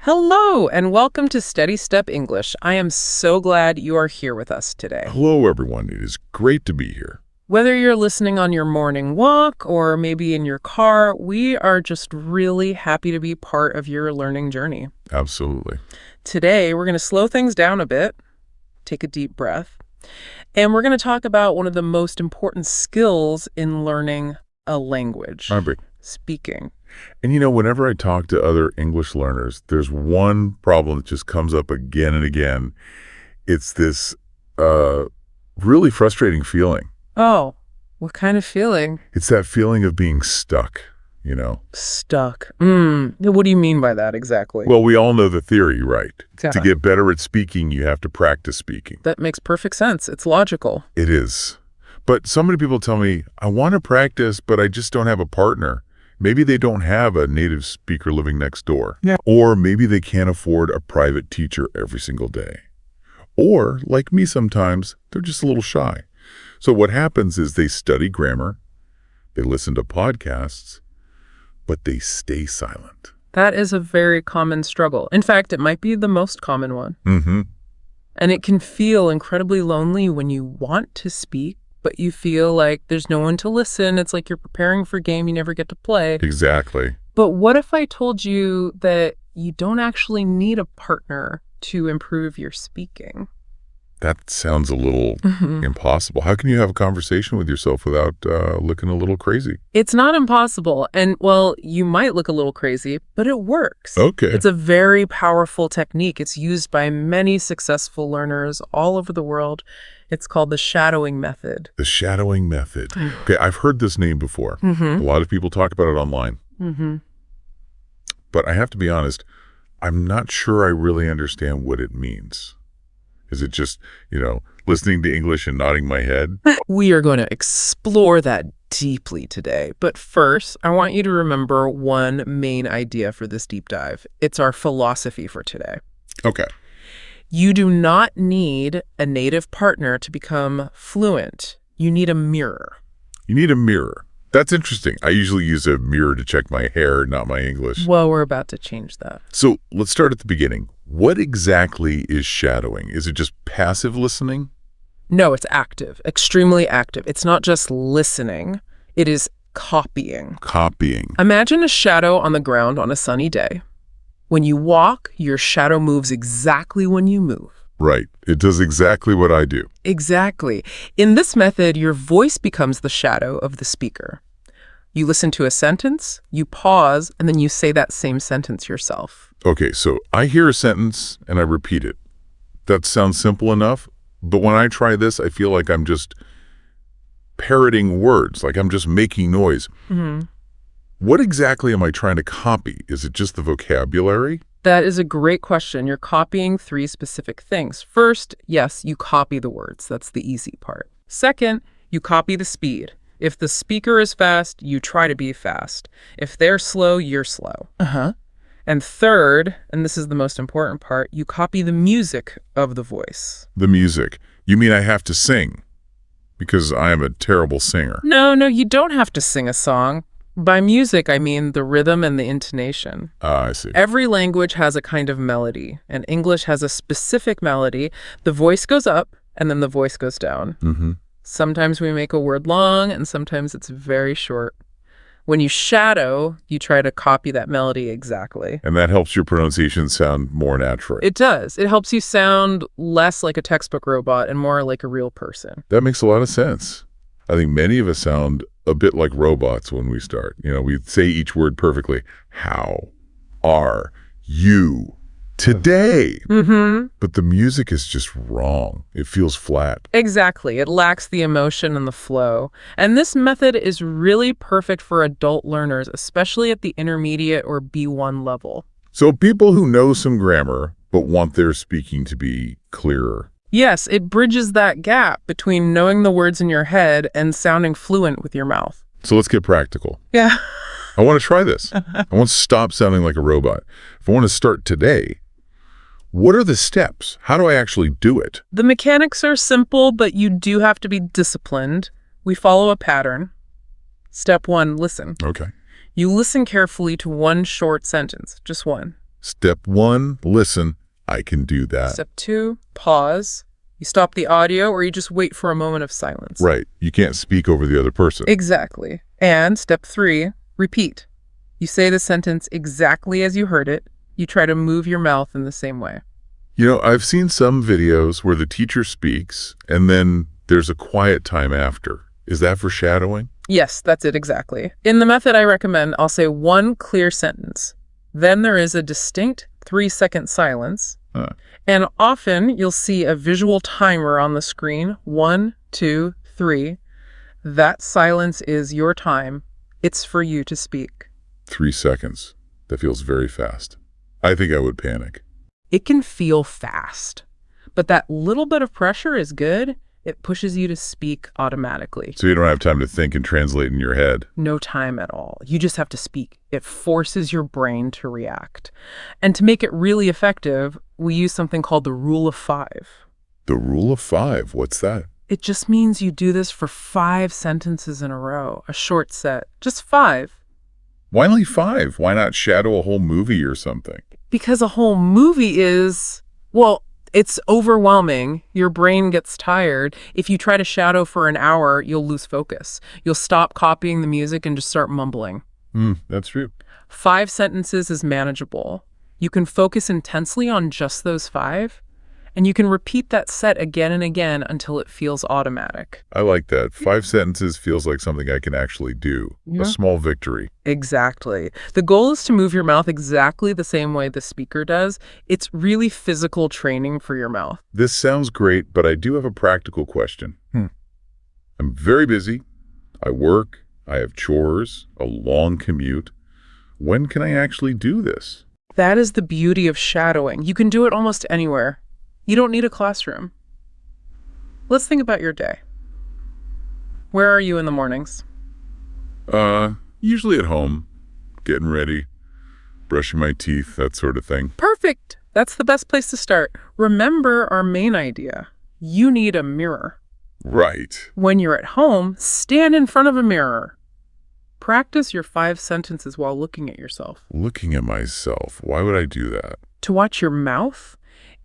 Hello, and welcome to Steady Step English. I am so glad you are here with us today. Hello, everyone. It is great to be here. Whether you're listening on your morning walk or maybe in your car, we are just really happy to be part of your learning journey. Absolutely. Today, we're going to slow things down a bit, take a deep breath, and we're going to talk about one of the most important skills in learning a language. Speaking. And whenever I talk to other English learners, there's one problem that just comes up again and again. It's this really frustrating feeling. Oh, what kind of feeling? It's that feeling of being stuck, Stuck. What do you mean by that exactly? Well, we all know the theory, right? Yeah. To get better at speaking, you have to practice speaking. That makes perfect sense. It's logical. It is. But so many people tell me, I want to practice, but I just don't have a partner. Maybe they don't have a native speaker living next door. Yeah. Or maybe they can't afford a private teacher every single day. Or, like me sometimes, they're just a little shy. So what happens is they study grammar, they listen to podcasts, but they stay silent. That is a very common struggle. In fact, it might be the most common one. Mm-hmm. And it can feel incredibly lonely when you want to speak, but you feel like there's no one to listen. It's like you're preparing for a game you never get to play. Exactly. But what if I told you that you don't actually need a partner to improve your speaking? That sounds a little impossible. How can you have a conversation with yourself without looking a little crazy? It's not impossible. And, well, you might look a little crazy, but it works. Okay. It's a very powerful technique. It's used by many successful learners all over the world. It's called the shadowing method. The shadowing method. Okay, I've heard this name before. A lot of people talk about it online. But I have to be honest, I'm not sure I really understand what it means. Is it just, listening to English and nodding my head? We are going to explore that deeply today. But first, I want you to remember one main idea for this deep dive. It's our philosophy for today. Okay. You do not need a native partner to become fluent. You need a mirror. You need a mirror. That's interesting. I usually use a mirror to check my hair, not my English. Well, we're about to change that. So let's start at the beginning. What exactly is shadowing? Is it just passive listening? No, it's active, extremely active. It's not just listening. It is copying. Copying. Imagine a shadow on the ground on a sunny day. When you walk, your shadow moves exactly when you move. Right. It does exactly what I do. Exactly. In this method, your voice becomes the shadow of the speaker. You listen to a sentence, you pause, and then you say that same sentence yourself. Okay, so I hear a sentence and I repeat it. That sounds simple enough, but when I try this, I feel like I'm just parroting words, like I'm just making noise. What exactly am I trying to copy? Is it just the vocabulary? That is a great question. You're copying three specific things. First, yes, you copy the words. That's the easy part. Second, you copy the speed. If the speaker is fast, you try to be fast. If they're slow, you're slow. And third, and this is the most important part, you copy the music of the voice. The music. You mean I have to sing? Because I am a terrible singer. No, you don't have to sing a song. By music, I mean the rhythm and the intonation. I see. Every language has a kind of melody, and English has a specific melody. The voice goes up, and then the voice goes down. Sometimes we make a word long, and sometimes it's very short. When you shadow, you try to copy that melody exactly. And that helps your pronunciation sound more natural. It does. It helps you sound less like a textbook robot and more like a real person. That makes a lot of sense. I think many of us sound a bit like robots when we start. We say each word perfectly. How are you today? But the music is just wrong. It feels flat. Exactly. It lacks the emotion and the flow. And this method is really perfect for adult learners, especially at the intermediate or B1 level. So people who know some grammar but want their speaking to be clearer. Yes, it bridges that gap between knowing the words in your head and sounding fluent with your mouth. So let's get practical. Yeah. I want to try this. I want to stop sounding like a robot. If I want to start today, what are the steps? How do I actually do it? The mechanics are simple, but you do have to be disciplined. We follow a pattern. Step 1, listen. Okay. You listen carefully to one short sentence, just one. Step 1, listen. I can do that. Step 2, pause. You stop the audio or you just wait for a moment of silence. Right. You can't speak over the other person. Exactly. And step 3, repeat. You say the sentence exactly as you heard it. You try to move your mouth in the same way. You know, I've seen some videos where the teacher speaks and then there's a quiet time after. Is that for shadowing? Yes, that's it exactly. In the method I recommend, I'll say one clear sentence. Then there is a distinct 3-second silence. And often you'll see a visual timer on the screen. 1, 2, 3. That silence is your time. It's for you to speak. 3 seconds. That feels very fast. I think I would panic. It can feel fast, but that little bit of pressure is good. It pushes you to speak automatically. So you don't have time to think and translate in your head. No time at all. You just have to speak. It forces your brain to react. And to make it really effective, we use something called the rule of 5. The rule of 5, what's that? It just means you do this for 5 sentences in a row, a short set, just 5. Why only 5? Why not shadow a whole movie or something? Because a whole movie is, well, it's overwhelming. Your brain gets tired. If you try to shadow for an hour, you'll lose focus. You'll stop copying the music and just start mumbling. That's true. 5 sentences is manageable. You can focus intensely on just those 5, and you can repeat that set again and again until it feels automatic. I like that. 5 sentences feels like something I can actually do. Yeah. A small victory. Exactly. The goal is to move your mouth exactly the same way the speaker does. It's really physical training for your mouth. This sounds great, but I do have a practical question. I'm very busy. I work. I have chores, a long commute. When can I actually do this? That is the beauty of shadowing. You can do it almost anywhere. You don't need a classroom. Let's think about your day. Where are you in the mornings? Usually at home, getting ready, brushing my teeth, that sort of thing. Perfect. That's the best place to start. Remember our main idea. You need a mirror. Right. When you're at home, stand in front of a mirror. Practice your 5 sentences while looking at yourself. Looking at myself. Why would I do that? To watch your mouth,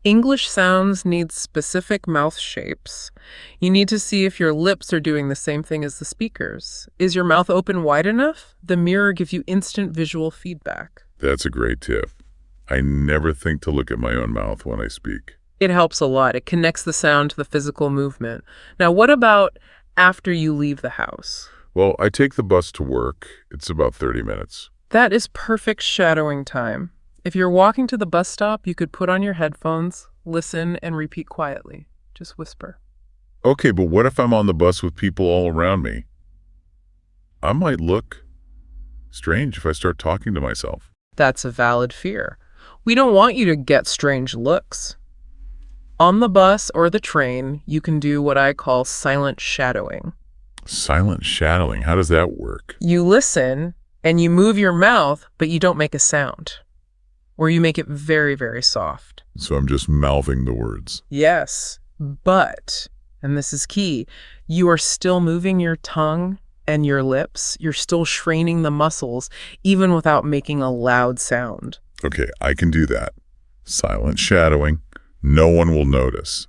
English sounds need specific mouth shapes. You need to see if your lips are doing the same thing as the speakers. Is your mouth open wide enough? The mirror gives you instant visual feedback. That's a great tip. I never think to look at my own mouth when I speak. It helps a lot. It connects the sound to the physical movement. Now, what about after you leave the house? Well, I take the bus to work. It's about 30 minutes. That is perfect shadowing time. If you're walking to the bus stop, you could put on your headphones, listen, and repeat quietly. Just whisper. Okay, but what if I'm on the bus with people all around me? I might look strange if I start talking to myself. That's a valid fear. We don't want you to get strange looks. On the bus or the train, you can do what I call silent shadowing. Silent shadowing, how does that work? You listen and you move your mouth, but you don't make a sound. Or you make it very, very soft. So I'm just mouthing the words. Yes, but, and this is key, you are still moving your tongue and your lips. You're still straining the muscles, even without making a loud sound. Okay, I can do that. Silent shadowing. No one will notice.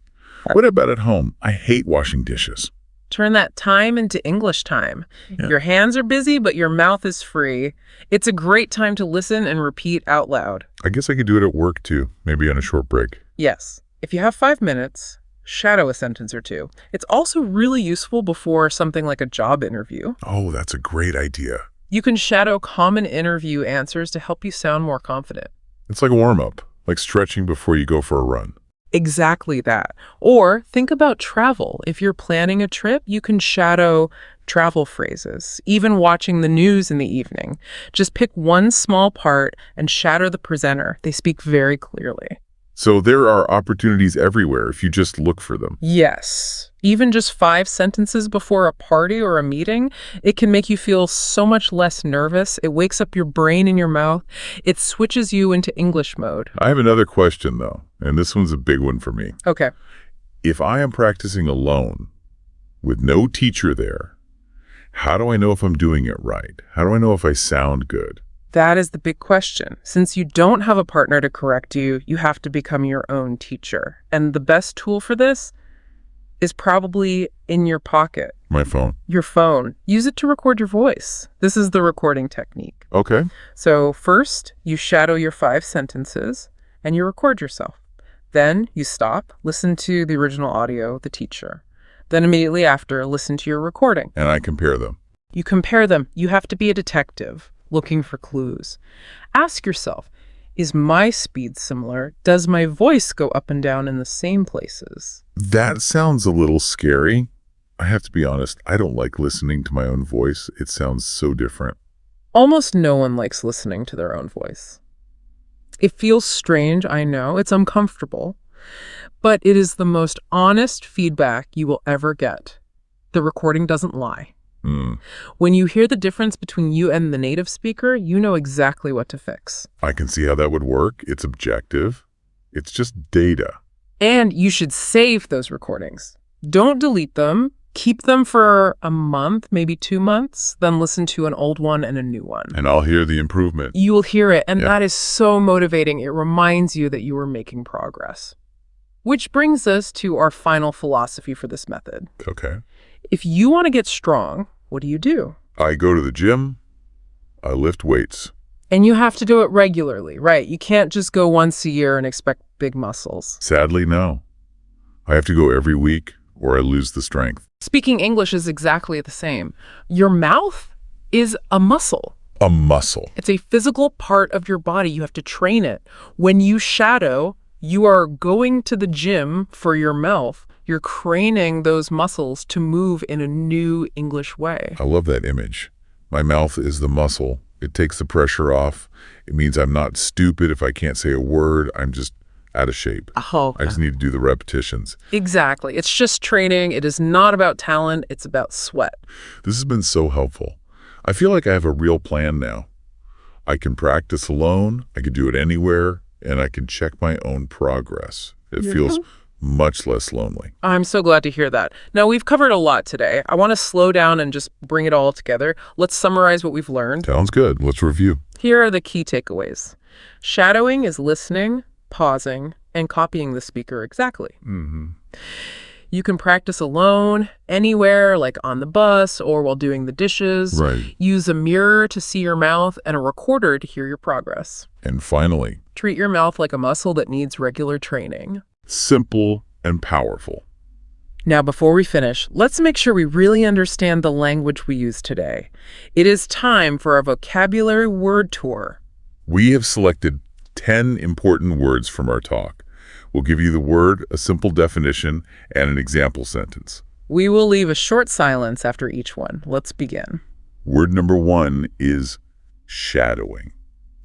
What about at home? I hate washing dishes. Turn that time into English time. Yeah. Your hands are busy, but your mouth is free. It's a great time to listen and repeat out loud. I guess I could do it at work too, maybe on a short break. Yes. If you have 5 minutes, shadow a sentence or 2. It's also really useful before something like a job interview. Oh, that's a great idea. You can shadow common interview answers to help you sound more confident. It's like a warm-up, like stretching before you go for a run. Exactly that. Or think about travel. If you're planning a trip, you can shadow travel phrases, even watching the news in the evening. Just pick one small part and shadow the presenter. They speak very clearly. So there are opportunities everywhere if you just look for them. Yes. Even just 5 sentences before a party or a meeting, it can make you feel so much less nervous. It wakes up your brain in your mouth. It switches you into English mode. I have another question, though, and this one's a big one for me. Okay. If I am practicing alone, with no teacher there, how do I know if I'm doing it right? How do I know if I sound good? That is the big question. Since you don't have a partner to correct you, you have to become your own teacher. And the best tool for this is probably in your pocket. My phone. Your phone. Use it to record your voice. This is the recording technique. Okay. So first, you shadow your 5 sentences and you record yourself. Then you stop, listen to the original audio, the teacher. Then immediately after, listen to your recording. And I compare them. You compare them. You have to be a detective, looking for clues. Ask yourself, is my speed similar? Does my voice go up and down in the same places? That sounds a little scary. I have to be honest, I don't like listening to my own voice. It sounds so different. Almost no one likes listening to their own voice. It feels strange, I know. It's uncomfortable. But it is the most honest feedback you will ever get. The recording doesn't lie. When you hear the difference between you and the native speaker, you know exactly what to fix. I can see how that would work. It's objective. It's just data. And you should save those recordings. Don't delete them. Keep them for a month, maybe 2 months, then listen to an old one and a new one. And I'll hear the improvement. You will hear it, and Yeah. that is so motivating. It reminds you that you are making progress. Which brings us to our final philosophy for this method. Okay. If you want to get strong, what do? I go to the gym. I lift weights. And you have to do it regularly, right? You can't just go once a year and expect big muscles. Sadly, no. I have to go every week or I lose the strength. Speaking English is exactly the same. Your mouth is a muscle. A muscle. It's a physical part of your body. You have to train it. When you shadow, you are going to the gym for your mouth. You're training those muscles to move in a new English way. I love that image. My mouth is the muscle. It takes the pressure off. It means I'm not stupid if I can't say a word. I'm just out of shape. Oh, I just need to do the repetitions. exactly. It's just training. It is not about talent. It's about sweat. This has been so helpful. I feel like I have a real plan now. I can practice alone. I can do it anywhere. And I can check my own progress. It feels much less lonely. I'm so glad to hear that. Now, we've covered a lot today. I want to slow down and just bring it all together. Let's summarize what we've learned. Sounds good. Let's review. Here are the key takeaways. Shadowing is listening, pausing, and copying the speaker exactly. You can practice alone, anywhere, like on the bus or while doing the dishes. Right. Use a mirror to see your mouth and a recorder to hear your progress. And finally, Treat your mouth like a muscle that needs regular training. simple and powerful. Now, before we finish, let's make sure we really understand the language we use today. It is time for our vocabulary word tour. We have selected 10 important words from our talk. We'll give you the word, a simple definition, and an example sentence. We will leave a short silence after each one. Let's begin. Word number 1 is shadowing.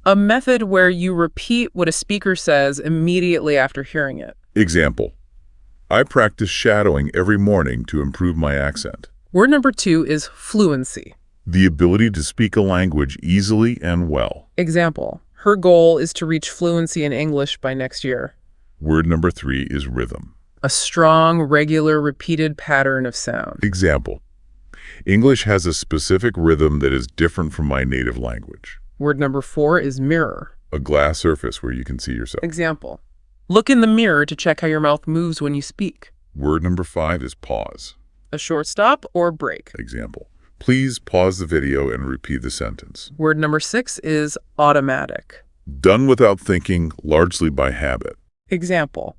A method where you repeat what a speaker says immediately after hearing it. Example. I practice shadowing every morning to improve my accent. Word number 2 is fluency. The ability to speak a language easily and well. Example. Her goal is to reach fluency in English by next year. Word number 3 is rhythm. A strong, regular, repeated pattern of sound. Example. English has a specific rhythm that is different from my native language. Word number 4 is mirror. A glass surface where you can see yourself. Example. Look in the mirror to check how your mouth moves when you speak. Word number 5 is pause. A short stop or break. Example. Please pause the video and repeat the sentence. Word number 6 is automatic. Done without thinking, largely by habit. Example.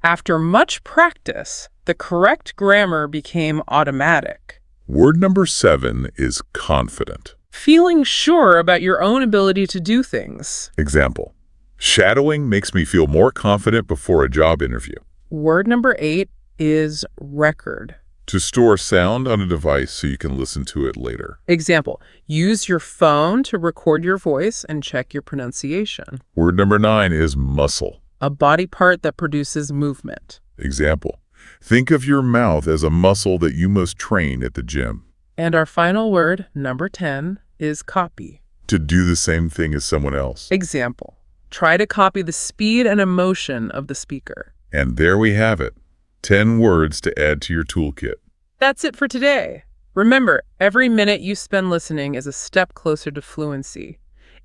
After much practice, the correct grammar became automatic. Word number 7 is confident. Feeling sure about your own ability to do things. Example. Shadowing makes me feel more confident before a job interview. Word number 8 is record. To store sound on a device so you can listen to it later. Example. Use your phone to record your voice and check your pronunciation. Word number 9 is muscle. A body part that produces movement. Example. Think of your mouth as a muscle that you must train at the gym. And our final word, number 10, is copy. To do the same thing as someone else. Example. Try to copy the speed and emotion of the speaker. And there we have it. 10 words to add to your toolkit. That's it for today. Remember, every minute you spend listening is a step closer to fluency.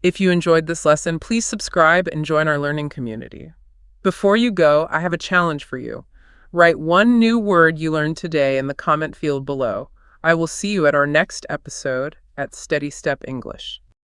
If you enjoyed this lesson, please subscribe and join our learning community. Before you go, I have a challenge for you. Write one new word you learned today in the comment field below. I will see you at our next episode at Steady Step English.